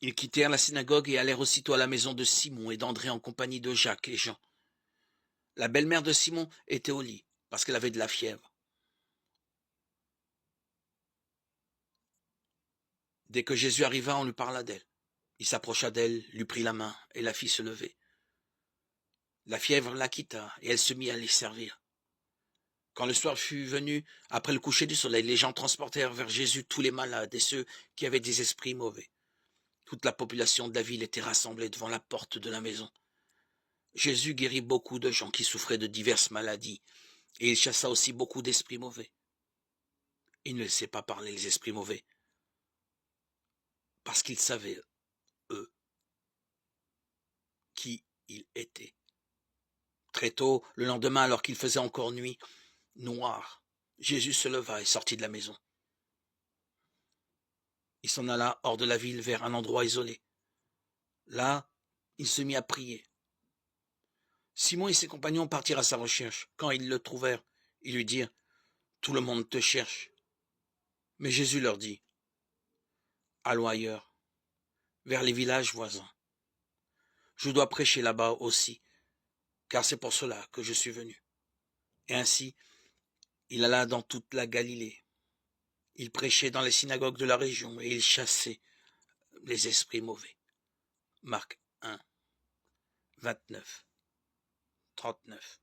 Ils quittèrent la synagogue et allèrent aussitôt à la maison de Simon et d'André en compagnie de Jacques et Jean. La belle-mère de Simon était au lit, parce qu'elle avait de la fièvre. Dès que Jésus arriva, on lui parla d'elle. Il s'approcha d'elle, lui prit la main, et la fit se lever. La fièvre la quitta, et elle se mit à les servir. Quand le soir fut venu, après le coucher du soleil, les gens transportèrent vers Jésus tous les malades et ceux qui avaient des esprits mauvais. Toute la population de la ville était rassemblée devant la porte de la maison. Jésus guérit beaucoup de gens qui souffraient de diverses maladies, et il chassa aussi beaucoup d'esprits mauvais. Il ne laissait pas parler les esprits mauvais, parce qu'ils savaient, eux, qui il était. Très tôt, le lendemain, alors qu'il faisait encore nuit noire, Jésus se leva et sortit de la maison. Il s'en alla hors de la ville vers un endroit isolé. Là, il se mit à prier. Simon et ses compagnons partirent à sa recherche. Quand ils le trouvèrent, ils lui dirent « Tout le monde te cherche. » Mais Jésus leur dit « Allons ailleurs, vers les villages voisins. Je dois prêcher là-bas aussi, car c'est pour cela que je suis venu. » Et ainsi, il alla dans toute la Galilée. Il prêchait dans les synagogues de la région et il chassait les esprits mauvais. Marc 1, 29, 39.